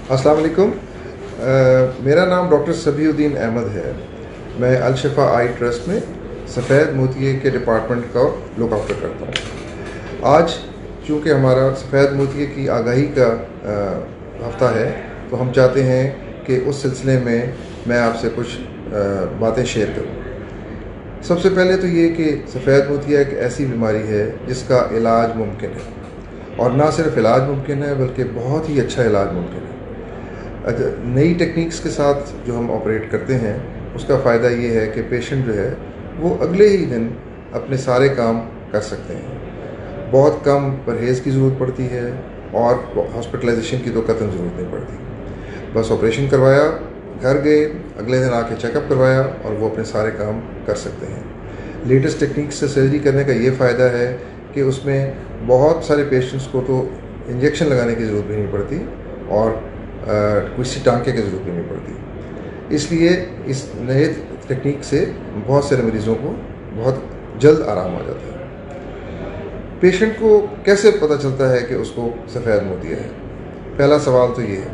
अस्सलाम वालेकुम। मेरा नाम डॉक्टर सबीउद्दीन अहमद है। मैं अलशफा आई ट्रस्ट में सफ़ेद मोतिये के डिपार्टमेंट का लुक आफ्टर करता हूँ। आज चूँकि हमारा सफ़ेद मोतिये की आगाही का हफ़्ता है, तो हम चाहते हैं कि उस सिलसिले में मैं आपसे कुछ बातें शेयर करूँ। सबसे पहले तो ये कि सफ़ेद मोतिया एक ऐसी बीमारी है जिसका इलाज मुमकिन है, और ना सिर्फ इलाज मुमकिन है बल्कि बहुत ही अच्छा इलाज मुमकिन है। नई टेक्निक्स के साथ जो हम ऑपरेट करते हैं उसका फ़ायदा ये है कि पेशेंट जो है वो अगले ही दिन अपने सारे काम कर सकते हैं। बहुत कम परहेज़ की ज़रूरत पड़ती है और हॉस्पिटलाइजेशन की तो कतई ज़रूरत नहीं पड़ती। बस ऑपरेशन करवाया, घर गए, अगले दिन आके चेकअप करवाया और वो अपने सारे काम कर सकते हैं। लेटेस्ट टेक्निक्स से सर्जरी करने का ये फ़ायदा है कि उसमें बहुत सारे पेशेंट्स को तो इंजेक्शन लगाने की ज़रूरत भी नहीं पड़ती और किसी टांके की ज़रूरत भी नहीं पड़ती। इसलिए इस नए टेक्निक से बहुत सारे मरीज़ों को बहुत जल्द आराम आ जाता है। पेशेंट को कैसे पता चलता है कि उसको सफ़ेद मोतिया है? पहला सवाल तो ये है,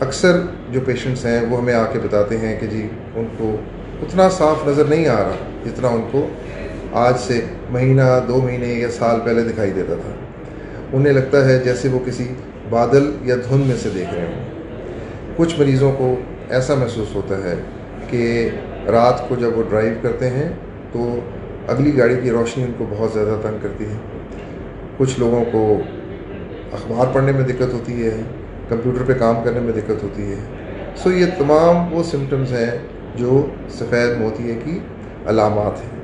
अक्सर जो पेशेंट्स हैं वो हमें आके बताते हैं कि जी उनको उतना साफ नज़र नहीं आ रहा जितना उनको आज से महीना, 2 महीने या साल पहले दिखाई देता था। उन्हें लगता है जैसे वो किसी बादल या धुंध में से देख रहे हों। कुछ मरीज़ों को ऐसा महसूस होता है कि रात को जब वो ड्राइव करते हैं तो अगली गाड़ी की रोशनी उनको बहुत ज़्यादा तंग करती है। कुछ लोगों को अखबार पढ़ने में दिक्कत होती है, कंप्यूटर पे काम करने में दिक्कत होती है। सो ये तमाम वो सिम्टम्स हैं जो सफ़ेद मोतिये की अलामात हैं।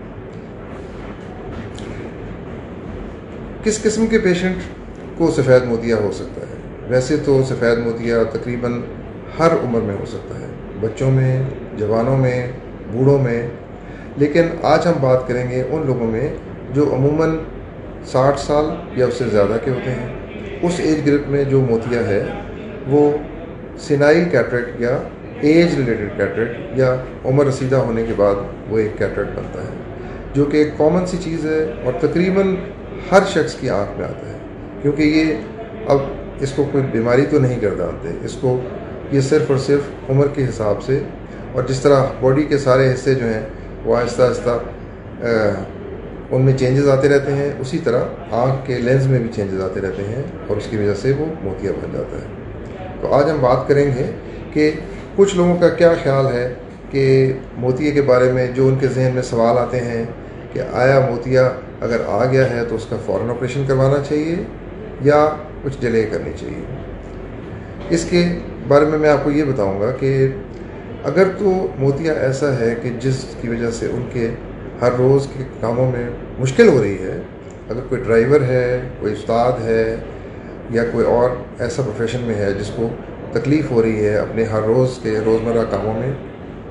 किस किस्म के पेशेंट को सफ़ेद मोतिया हो सकता है? वैसे तो सफ़ेद मोतिया तकरीबन हर उम्र में हो सकता है, बच्चों में, जवानों में, बूढ़ों में। लेकिन आज हम बात करेंगे उन लोगों में जो अमूमन 60 साल या उससे ज़्यादा के होते हैं। उस एज ग्रुप में जो मोतिया है वो सिनाइल कैटरेक्ट या एज रिलेटेड कैटरेक्ट या उम्र रसीदा होने के बाद वो एक कैटरेक्ट बनता है, जो कि एक कॉमन सी चीज़ है और तकरीबन हर शख्स की आँख में आता है। क्योंकि ये अब इसको कोई बीमारी तो नहीं गर्दानते, इसको ये सिर्फ़ और सिर्फ उम्र के हिसाब से, और जिस तरह बॉडी के सारे हिस्से जो हैं वो आहिस्ता आहिस्ता उनमें चेंजेस आते रहते हैं, उसी तरह आँख के लेंस में भी चेंजेस आते रहते हैं और उसकी वजह से वो मोतिया बन जाता है। तो आज हम बात करेंगे कि कुछ लोगों का क्या ख्याल है कि मोतिये के बारे में, जो उनके जहन में सवाल आते हैं कि आया मोतिया अगर आ गया है तो उसका फ़ौरन ऑपरेशन करवाना चाहिए या कुछ डिले करनी चाहिए। इसके बारे में मैं आपको ये बताऊंगा कि अगर तो मोतिया ऐसा है कि जिसकी वजह से उनके हर रोज़ के कामों में मुश्किल हो रही है, अगर कोई ड्राइवर है, कोई उस्ताद है या कोई और ऐसा प्रोफेशन में है जिसको तकलीफ़ हो रही है अपने हर रोज़ के रोज़मर्रा कामों में,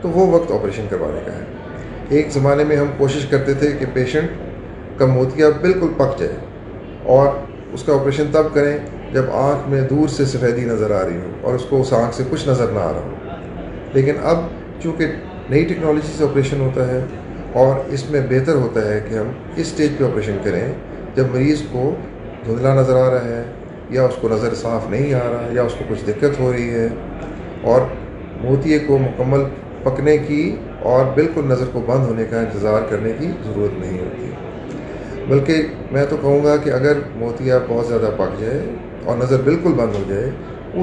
तो वो वक्त ऑपरेशन करवाने का है। एक ज़माने में हम कोशिश करते थे कि पेशेंट का मोतिया बिल्कुल पक जाए और उसका ऑपरेशन तब करें जब आँख में दूर से सफ़ेदी नज़र आ रही हो और उसको उस आँख से कुछ नज़र ना आ रहा हो। लेकिन अब चूँकि नई टेक्नोलॉजी से ऑपरेशन होता है और इसमें बेहतर होता है कि हम इस स्टेज पे ऑपरेशन करें जब मरीज़ को धुंधला नज़र आ रहा है या उसको नज़र साफ़ नहीं आ रहा या उसको कुछ दिक्कत हो रही है और मोतिये को मुकम्मल पकने की और बिल्कुल नज़र को बंद होने का इंतज़ार करने की ज़रूरत नहीं होती। बल्कि मैं तो कहूँगा कि अगर मोतिया बहुत ज़्यादा पक जाए और नज़र बिल्कुल बंद हो जाए,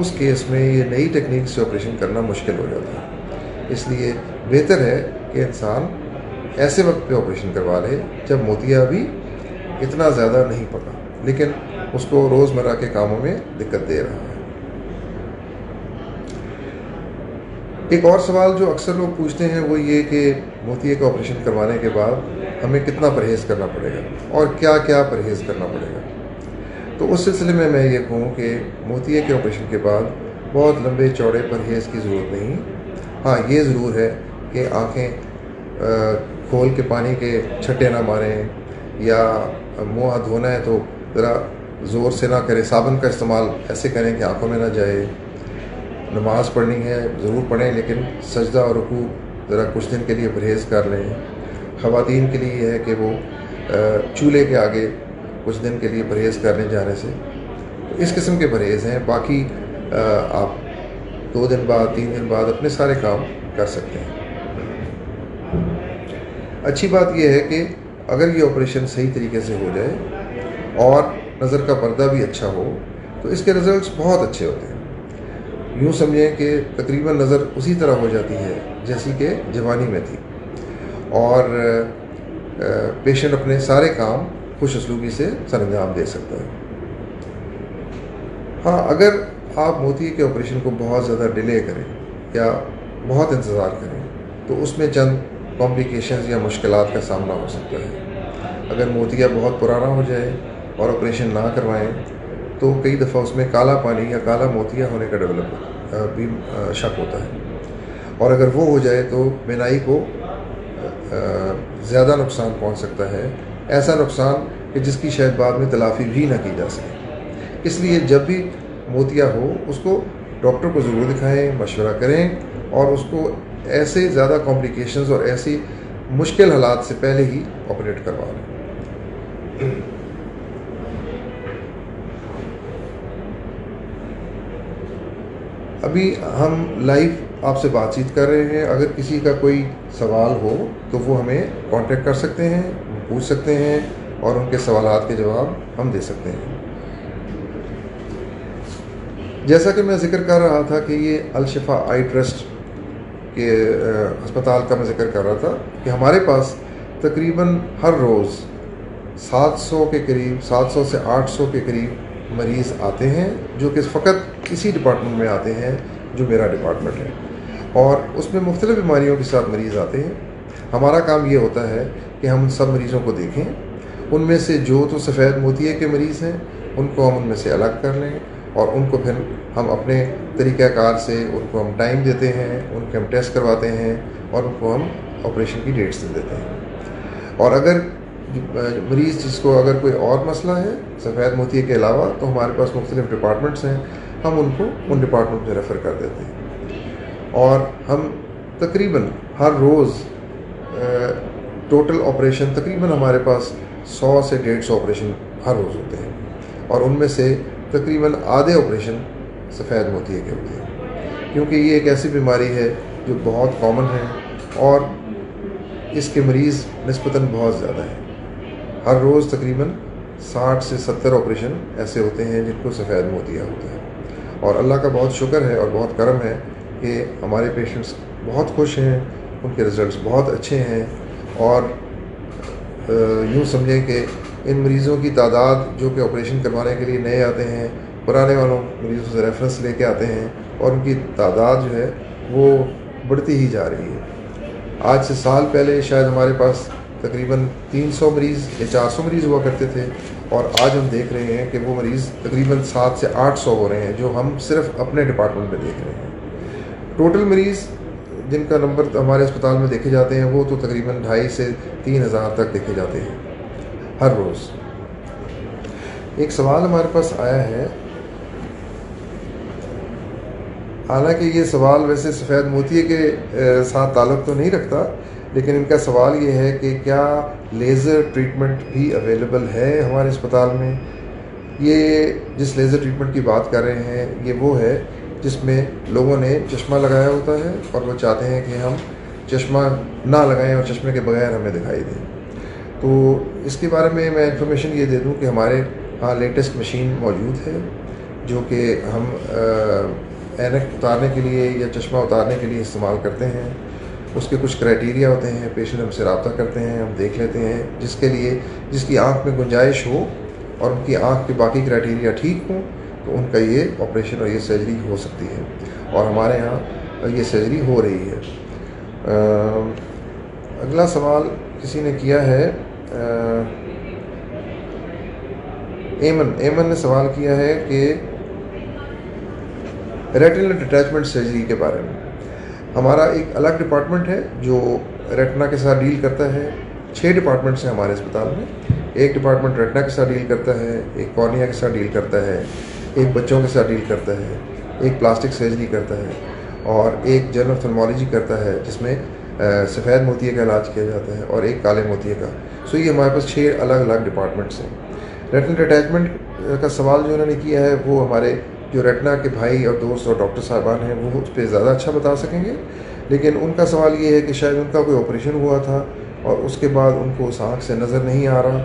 उस केस में ये नई टेक्निक से ऑपरेशन करना मुश्किल हो जाता है। इसलिए बेहतर है कि इंसान ऐसे वक्त पे ऑपरेशन करवा ले जब मोतिया अभी इतना ज़्यादा नहीं पका लेकिन उसको रोज़मर्रा के कामों में दिक्कत दे रहा है। एक और सवाल जो अक्सर लोग पूछते हैं वो ये कि मोतिये का ऑपरेशन करवाने के बाद हमें कितना परहेज़ करना पड़ेगा और क्या क्या परहेज़ करना पड़ेगा। तो उस सिलसिले में मैं ये कहूँ कि मोतिये के ऑपरेशन के बाद बहुत लंबे चौड़े परहेज़ की ज़रूरत नहीं। हाँ, ये ज़रूर है कि आँखें खोल के पानी के छट्टे ना मारें या मुँह हाथ धोना है तो ज़रा ज़ोर से ना करें, साबुन का इस्तेमाल ऐसे करें कि आँखों में ना जाए। नमाज़ पढ़नी है ज़रूर पढ़ें, लेकिन सजदा और रुकू ज़रा कुछ दिन के लिए परहेज़ कर लें। ख़वातीन के लिए है कि वो चूल्हे के आगे कुछ दिन के लिए परहेज़ करने जाने से, तो इस किस्म के परहेज़ हैं। बाकी آپ 2 दिन बाद 3 दिन बाद अपने सारे काम कर सकते हैं। अच्छी बात यह है कि अगर ये ऑपरेशन सही तरीके से हो जाए और नज़र का पर्दा भी अच्छा हो तो इसके रिज़ल्ट्स बहुत अच्छे होते हैं। यूँ समझें कि तकरीबन नज़र उसी तरह हो जाती है जैसी कि जवानी में थी, और पेशेंट अपने सारे काम खुश उसलूबी से सरअंजाम दे सकता है। हाँ, अगर आप मोतिये के ऑपरेशन को बहुत ज़्यादा डिले करें या बहुत इंतज़ार करें तो उसमें चंद कॉम्प्लिकेशंस या मुश्किलात का सामना हो सकता है। अगर मोतिया बहुत पुराना हो जाए और ऑपरेशन ना करवाएं तो कई दफ़ा उसमें काला पानी या काला मोतिया होने का भी शक होता है, और अगर वो हो जाए तो बिनाई को ज़्यादा नुकसान पहुंच सकता है, ऐसा नुकसान कि जिसकी शायद बाद में तलाफ़ी भी ना की जा सके। इसलिए जब भी मोतिया हो उसको डॉक्टर को ज़रूर दिखाएं, मशवरा करें और उसको ऐसे ज़्यादा कॉम्प्लिकेशंस और ऐसी मुश्किल हालात से पहले ही ऑपरेट करवा लें। अभी हम लाइव आपसे बातचीत कर रहे हैं। अगर किसी का कोई सवाल हो तो वो हमें कांटेक्ट कर सकते हैं, पूछ सकते हैं और उनके सवालात के जवाब हम दे सकते हैं। जैसा कि मैं ज़िक्र कर रहा था कि ये अल-शिफा आई ट्रस्ट के अस्पताल का मैं ज़िक्र कर रहा था कि हमारे पास तकरीबन हर रोज़ 700 के करीब 700 से 800 के करीब मरीज़ आते हैं, जो कि फ़कत इसी डिपार्टमेंट में आते हैं जो मेरा डिपार्टमेंट है, और उसमें मुख्तलिफ़ बीमारियों के साथ मरीज़ आते हैं। हमारा काम ये होता है कि हम सब मरीज़ों को देखें, उनमें से जो तो सफ़ेद मोतिये के मरीज़ हैं उनको हम उनमें से अलग कर लें और उनको फिर हम अपने तरीक़ाकार से उनको हम टाइम देते हैं, उनके हम टेस्ट करवाते हैं और उनको हम ऑपरेशन की डेट्स दे देते हैं। और अगर मरीज़ जिसको अगर कोई और मसला है सफ़ेद मोतिये के अलावा तो हमारे पास मुख्तलिफ़ डिपार्टमेंट्स हैं, हम उनको उन डिपार्टमेंट में रेफ़र कर देते हैं। और हम तकरीबन हर रोज़ टोटल ऑपरेशन तकरीबन हमारे पास 100 से 150 ऑपरेशन हर रोज़ होते हैं, और उनमें से तकरीबन आधे ऑपरेशन सफ़ेद मोतिये के होते हैं, क्योंकि ये एक ऐसी बीमारी है जो बहुत कॉमन है और इसके मरीज़ निस्बतन बहुत ज़्यादा हैं। हर रोज़ तकरीबन 60 से 70 ऑपरेशन ऐसे होते हैं जिनको सफ़ेद मोतिया होता है, और अल्लाह का बहुत शुक्र है और बहुत करम है कि हमारे पेशेंट्स बहुत खुश हैं, उनके रिज़ल्ट्स बहुत अच्छे हैं। और यूँ समझें कि इन मरीज़ों की तादाद जो कि ऑपरेशन करवाने के लिए नए आते हैं, पुराने वालों मरीज़ों से रेफरेंस लेके आते हैं, और उनकी तादाद जो है वो बढ़ती ही जा रही है। आज से साल पहले शायद हमारे पास तकरीबन 300 मरीज़ या 400 मरीज़ हुआ करते थे, और आज हम देख रहे हैं कि वो मरीज़ तकरीबन 700 से 800 हो रहे हैं, जो हम सिर्फ अपने डिपार्टमेंट में देख रहे हैं। टोटल मरीज़ जिनका नंबर हमारे अस्पताल में देखे जाते हैं वो तो तकरीबन 2,500 से 3,000 तक देखे जाते हैं हर रोज़। एक सवाल हमारे पास आया है, हालांकि ये सवाल वैसे सफ़ेद मोतिये के साथ ताल्लुक़ तो नहीं रखता, लेकिन इनका सवाल ये है कि क्या लेज़र ट्रीटमेंट भी अवेलेबल है हमारे अस्पताल में। ये जिस लेज़र ट्रीटमेंट की बात कर रहे हैं ये वो है जिसमें लोगों ने चश्मा लगाया होता है और वो चाहते हैं कि हम चश्मा ना लगाएं और चश्मे के बगैर हमें दिखाई दें। तो इसके बारे में मैं इंफॉर्मेशन ये दे दूं कि हमारे यहाँ लेटेस्ट मशीन मौजूद है जो कि हम ऐनक उतारने के लिए या चश्मा उतारने के लिए इस्तेमाल करते हैं। उसके कुछ क्राइटेरिया होते हैं, पेशेंट हमसे रब्ता करते हैं, हम देख लेते हैं जिसकी आँख में गुंजाइश हो और उनकी आँख के बाकी क्राइटेरिया ठीक हों तो उनका ये ऑपरेशन और ये सर्जरी हो सकती है, और हमारे यहाँ ये सर्जरी हो रही है। अगला सवाल किसी ने किया है, एमन ने सवाल किया है कि रेटिनल डिटैचमेंट सर्जरी के बारे में। हमारा एक अलग डिपार्टमेंट है जो रेटिना के साथ डील करता है। 6 डिपार्टमेंट्स हैं हमारे अस्पताल में। एक डिपार्टमेंट रेटिना के साथ डील करता है, एक कॉर्निया के साथ डील करता है, एक बच्चों के साथ डील करता है, एक प्लास्टिक सर्जरी करता है, और एक जनरल ऑप्थेल्मोलॉजी करता है जिसमें सफ़ेद मोतिये का इलाज किया जाता है, और एक काले मोतिये का। सो ये हमारे पास 6 अलग अलग डिपार्टमेंट्स हैं। रेटिनल डिटैचमेंट का सवाल जो उन्होंने किया है वो हमारे जो रेटिना के भाई और दोस्त और डॉक्टर साहबान हैं वो उस पर ज़्यादा अच्छा बता सकेंगे, लेकिन उनका सवाल ये है कि शायद उनका कोई ऑपरेशन हुआ था और उसके बाद उनको उस आँख से नज़र नहीं आ रहा।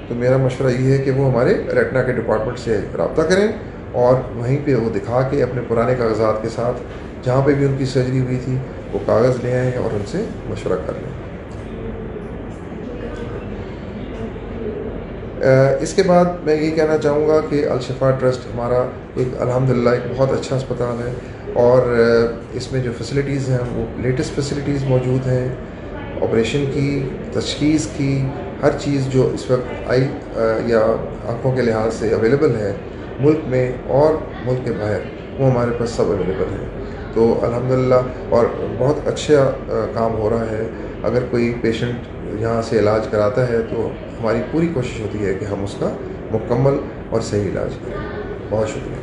तो मेरा मशवरा ये है कि वो हमारे रेटिना के डिपार्टमेंट से रब्ता करें और वहीं पे वो दिखा के अपने पुराने कागजात के साथ जहाँ पे भी उनकी सर्जरी हुई थी वो कागज़ ले आएँ और उनसे मशवरा कर लें। इसके बाद मैं यही कहना चाहूँगा कि अल-शिफ़ा ट्रस्ट हमारा एक अल्हम्दुलिल्लाह एक बहुत अच्छा अस्पताल है और इसमें जो फैसिलिटीज़ हैं वो लेटेस्ट फैसिलिटीज़ मौजूद हैं। ऑपरेशन की, तशख़ीस की, हर चीज़ जो इस वक्त आई या आँखों के लिहाज से अवेलेबल है मुल्क में और मुल्क के बाहर, वो हमारे पास सब अवेलेबल है। तो अल्हम्दुलिल्लाह और बहुत अच्छा काम हो रहा है। अगर कोई पेशेंट यहाँ से इलाज कराता है तो हमारी पूरी कोशिश होती है कि हम उसका मुकम्मल और सही इलाज करें। बहुत शुक्रिया।